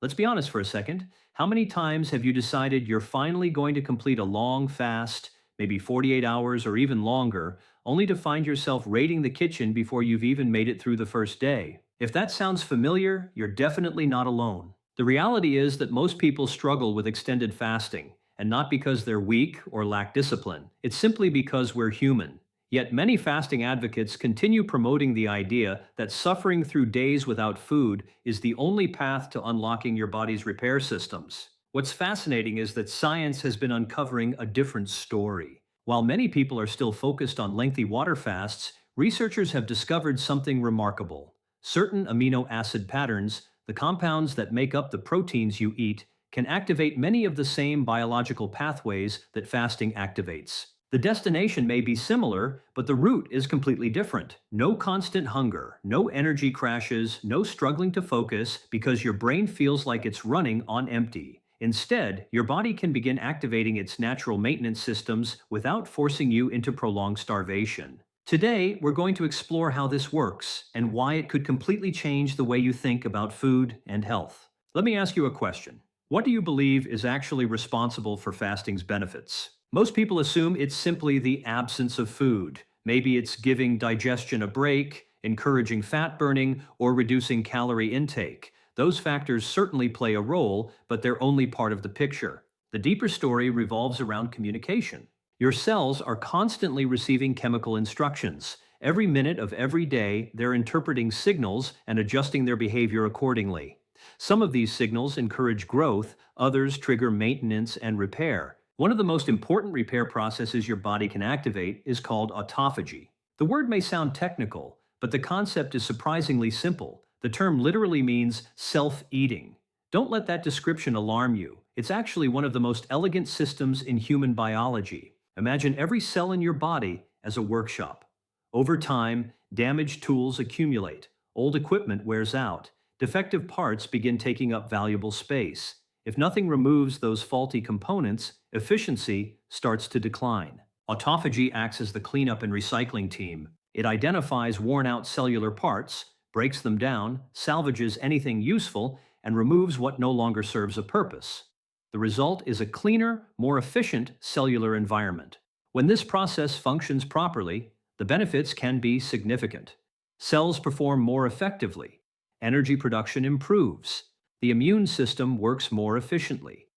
Let's be honest for a second. How many times have you decided you're finally going to complete a long fast, maybe 48 hours or even longer, only to find yourself raiding the kitchen before you've even made it through the first day? If that sounds familiar, you're definitely not alone. The reality is that most people struggle with extended fasting, and not because they're weak or lack discipline. It's simply because we're human. Yet many fasting advocates continue promoting the idea that suffering through days without food is the only path to unlocking your body's repair systems. What's fascinating is that science has been uncovering a different story. While many people are still focused on lengthy water fasts, researchers have discovered something remarkable. Certain amino acid patterns, the compounds that make up the proteins you eat, can activate many of the same biological pathways that fasting activates. The destination may be similar, but the route is completely different. No constant hunger, no energy crashes, no struggling to focus because your brain feels like it's running on empty. Instead, your body can begin activating its natural maintenance systems without forcing you into prolonged starvation. Today, we're going to explore how this works and why it could completely change the way you think about food and health. Let me ask you a question. What do you believe is actually responsible for fasting's benefits? Most people assume it's simply the absence of food. Maybe it's giving digestion a break, encouraging fat burning, or reducing calorie intake. Those factors certainly play a role, but they're only part of the picture. The deeper story revolves around communication. Your cells are constantly receiving chemical instructions. Every minute of every day, they're interpreting signals and adjusting their behavior accordingly. Some of these signals encourage growth, others trigger maintenance and repair. One of the most important repair processes your body can activate is called autophagy. The word may sound technical, but the concept is surprisingly simple. The term literally means self-eating. Don't let that description alarm you. It's actually one of the most elegant systems in human biology. Imagine every cell in your body as a workshop. Over time, damaged tools accumulate, old equipment wears out, defective parts begin taking up valuable space. If nothing removes those faulty components, efficiency starts to decline. Autophagy acts as the cleanup and recycling team. It identifies worn-out cellular parts, breaks them down, salvages anything useful, and removes what no longer serves a purpose. The result is a cleaner, more efficient cellular environment. When this process functions properly, the benefits can be significant. Cells perform more effectively. Energy production improves. The immune system works more efficiently.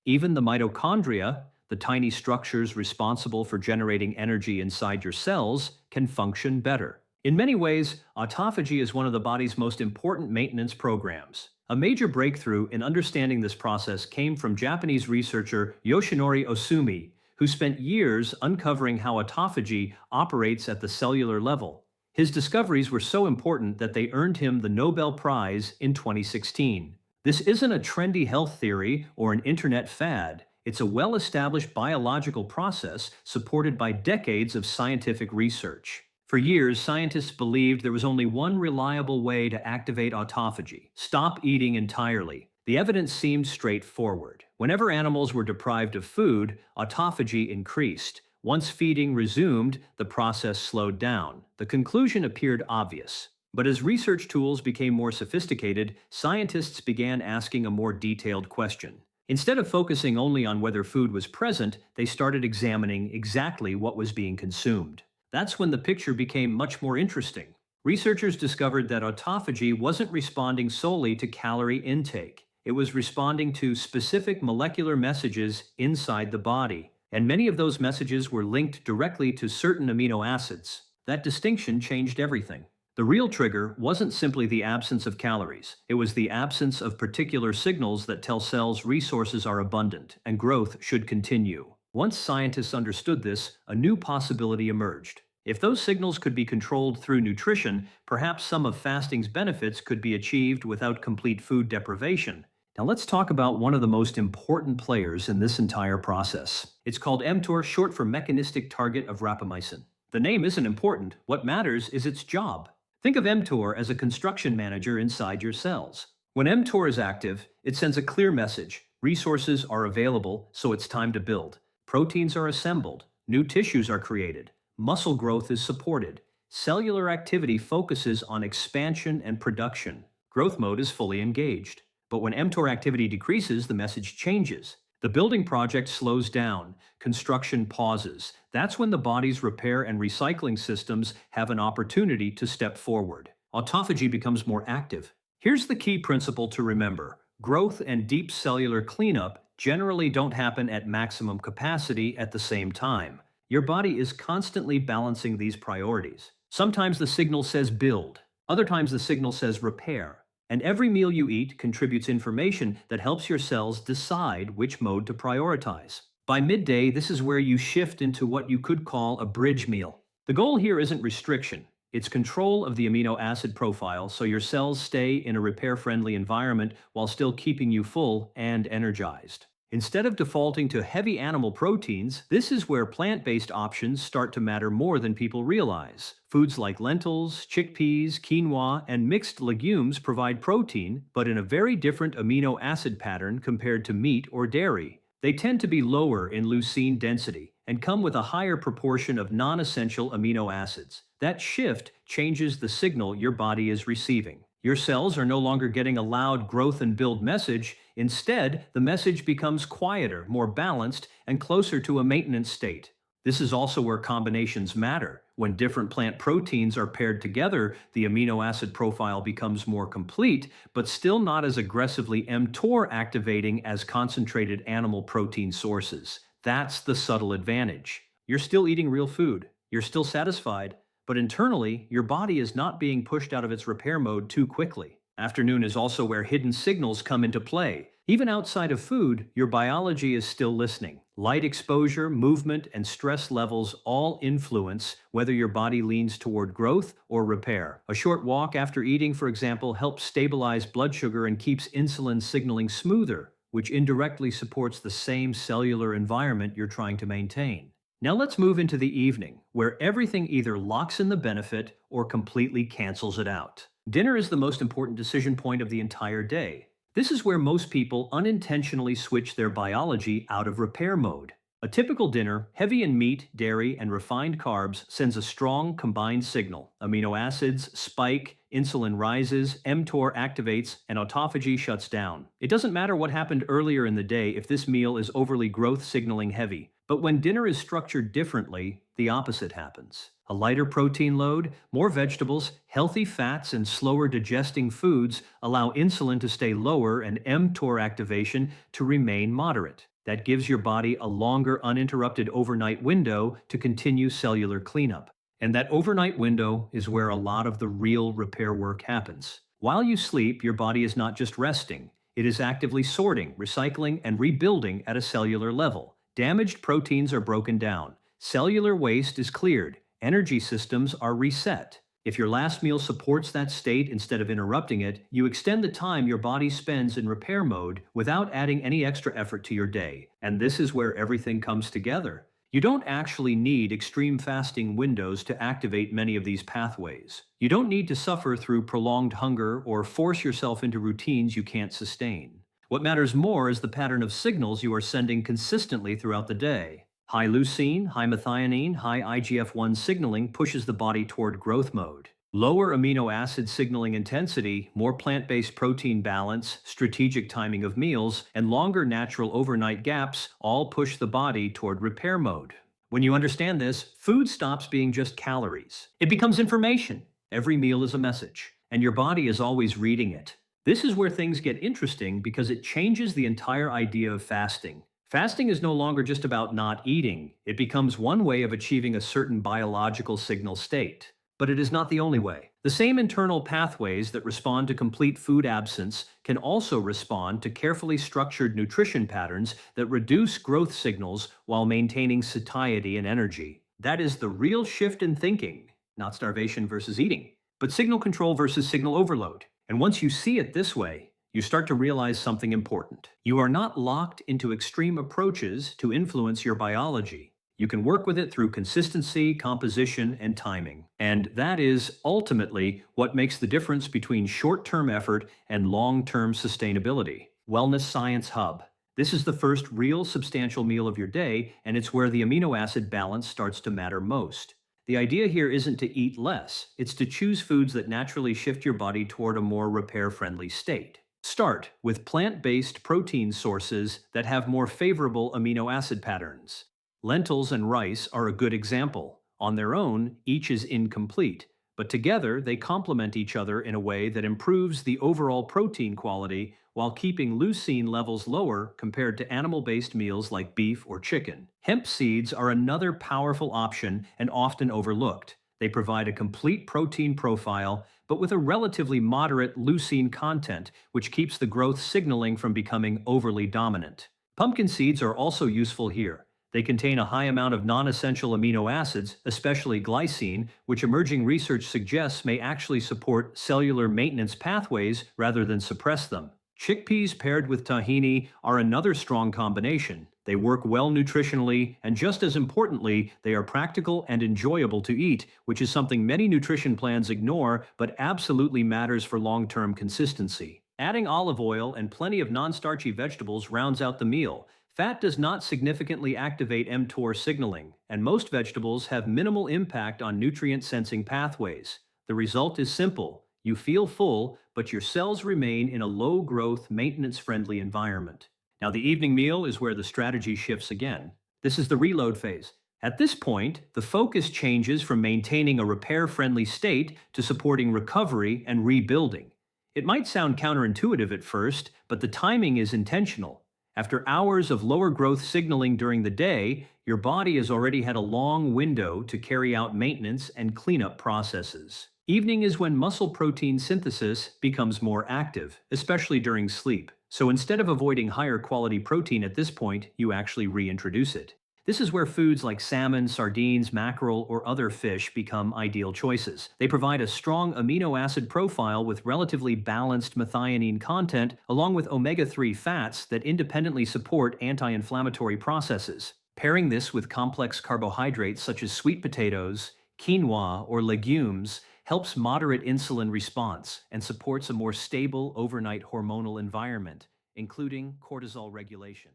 Even the mitochondria, the tiny structures responsible for generating energy inside your cells, can function better. In many ways, autophagy is one of the body's most important maintenance programs. A major breakthrough in understanding this process came from Japanese researcher Yoshinori Osumi, who spent years uncovering how autophagy operates at the cellular level. His discoveries were so important that they earned him the Nobel Prize in 2016. This isn't a trendy health theory or an internet fad. It's a well-established biological process supported by decades of scientific research. For years, scientists believed there was only one reliable way to activate autophagy: stop eating entirely. The evidence seemed straightforward. Whenever animals were deprived of food, autophagy increased. Once feeding resumed, the process slowed down. The conclusion appeared obvious. But as research tools became more sophisticated, scientists began asking a more detailed question. Instead of focusing only on whether food was present, they started examining exactly what was being consumed. That's when the picture became much more interesting. Researchers discovered that autophagy wasn't responding solely to calorie intake. It was responding to specific molecular messages inside the body, and many of those messages were linked directly to certain amino acids. That distinction changed everything. The real trigger wasn't simply the absence of calories. It was the absence of particular signals that tell cells resources are abundant and growth should continue. Once scientists understood this, a new possibility emerged. If those signals could be controlled through nutrition, perhaps some of fasting's benefits could be achieved without complete food deprivation. Now let's talk about one of the most important players in this entire process. It's called mTOR, short for mechanistic target of rapamycin. The name isn't important. What matters is its job. Think of mTOR as a construction manager inside your cells. When mTOR is active, it sends a clear message. Resources are available, so it's time to build. Proteins are assembled. New tissues are created. Muscle growth is supported. Cellular activity focuses on expansion and production. Growth mode is fully engaged. But when mTOR activity decreases, the message changes. The building project slows down, construction pauses. That's when the body's repair and recycling systems have an opportunity to step forward. Autophagy becomes more active. Here's the key principle to remember. Growth and deep cellular cleanup generally don't happen at maximum capacity at the same time. Your body is constantly balancing these priorities. Sometimes the signal says build, other times the signal says repair. And every meal you eat contributes information that helps your cells decide which mode to prioritize. By midday, this is where you shift into what you could call a bridge meal. The goal here isn't restriction, it's control of the amino acid profile so your cells stay in a repair-friendly environment while still keeping you full and energized. Instead of defaulting to heavy animal proteins, this is where plant-based options start to matter more than people realize. Foods like lentils, chickpeas, quinoa, and mixed legumes provide protein, but in a very different amino acid pattern compared to meat or dairy. They tend to be lower in leucine density and come with a higher proportion of non-essential amino acids. That shift changes the signal your body is receiving. Your cells are no longer getting a loud growth and build message. Instead, the message becomes quieter, more balanced, and closer to a maintenance state. This is also where combinations matter. When different plant proteins are paired together, the amino acid profile becomes more complete, but still not as aggressively mTOR activating as concentrated animal protein sources. That's the subtle advantage. You're still eating real food. You're still satisfied, but internally, your body is not being pushed out of its repair mode too quickly. Afternoon is also where hidden signals come into play. Even outside of food, your biology is still listening. Light exposure, movement, and stress levels all influence whether your body leans toward growth or repair. A short walk after eating, for example, helps stabilize blood sugar and keeps insulin signaling smoother, which indirectly supports the same cellular environment you're trying to maintain. Now let's move into the evening, where everything either locks in the benefit or completely cancels it out. Dinner is the most important decision point of the entire day. This is where most people unintentionally switch their biology out of repair mode. A typical dinner, heavy in meat, dairy, and refined carbs, sends a strong combined signal. Amino acids spike, insulin rises, mTOR activates, and autophagy shuts down. It doesn't matter what happened earlier in the day if this meal is overly growth signaling heavy. But when dinner is structured differently, the opposite happens. A lighter protein load, more vegetables, healthy fats, and slower digesting foods allow insulin to stay lower and mTOR activation to remain moderate. That gives your body a longer uninterrupted overnight window to continue cellular cleanup. And that overnight window is where a lot of the real repair work happens. While you sleep, your body is not just resting. It is actively sorting, recycling, and rebuilding at a cellular level. Damaged proteins are broken down. Cellular waste is cleared. Energy systems are reset. If your last meal supports that state instead of interrupting it, you extend the time your body spends in repair mode without adding any extra effort to your day. And this is where everything comes together. You don't actually need extreme fasting windows to activate many of these pathways. You don't need to suffer through prolonged hunger or force yourself into routines you can't sustain. What matters more is the pattern of signals you are sending consistently throughout the day. High leucine, high methionine, high IGF-1 signaling pushes the body toward growth mode. Lower amino acid signaling intensity, more plant-based protein balance, strategic timing of meals, and longer natural overnight gaps all push the body toward repair mode. When you understand this, food stops being just calories. It becomes information. Every meal is a message, and your body is always reading it. This is where things get interesting because it changes the entire idea of fasting. Fasting is no longer just about not eating. It becomes one way of achieving a certain biological signal state. But it is not the only way. The same internal pathways that respond to complete food absence can also respond to carefully structured nutrition patterns that reduce growth signals while maintaining satiety and energy. That is the real shift in thinking, not starvation versus eating, but signal control versus signal overload. And once you see it this way, you start to realize something important. You are not locked into extreme approaches to influence your biology. You can work with it through consistency, composition, and timing. And that is ultimately what makes the difference between short-term effort and long-term sustainability. Wellness Science Hub. This is the first real substantial meal of your day, and it's where the amino acid balance starts to matter most. The idea here isn't to eat less, it's to choose foods that naturally shift your body toward a more repair-friendly state. Start with plant-based protein sources that have more favorable amino acid patterns. Lentils and rice are a good example. On their own, each is incomplete, but together they complement each other in a way that improves the overall protein quality while keeping leucine levels lower compared to animal-based meals like beef or chicken. Hemp seeds are another powerful option and often overlooked. They provide a complete protein profile, but with a relatively moderate leucine content, which keeps the growth signaling from becoming overly dominant. Pumpkin seeds are also useful here. They contain a high amount of non-essential amino acids, especially glycine, which emerging research suggests may actually support cellular maintenance pathways rather than suppress them. Chickpeas paired with tahini are another strong combination. They work well nutritionally, and just as importantly, they are practical and enjoyable to eat, which is something many nutrition plans ignore but absolutely matters for long-term consistency. Adding olive oil and plenty of non-starchy vegetables rounds out the meal. Fat does not significantly activate mTOR signaling, and most vegetables have minimal impact on nutrient-sensing pathways. The result is simple. You feel full, but your cells remain in a low-growth, maintenance-friendly environment. Now, the evening meal is where the strategy shifts again. This is the reload phase. At this point, the focus changes from maintaining a repair-friendly state to supporting recovery and rebuilding. It might sound counterintuitive at first, but the timing is intentional. After hours of lower growth signaling during the day, your body has already had a long window to carry out maintenance and cleanup processes. Evening is when muscle protein synthesis becomes more active, especially during sleep. So instead of avoiding higher quality protein at this point, you actually reintroduce it. This is where foods like salmon, sardines, mackerel, or other fish become ideal choices. They provide a strong amino acid profile with relatively balanced methionine content, along with omega-3 fats that independently support anti-inflammatory processes. Pairing this with complex carbohydrates such as sweet potatoes, quinoa, or legumes helps moderate insulin response and supports a more stable overnight hormonal environment, including cortisol regulation.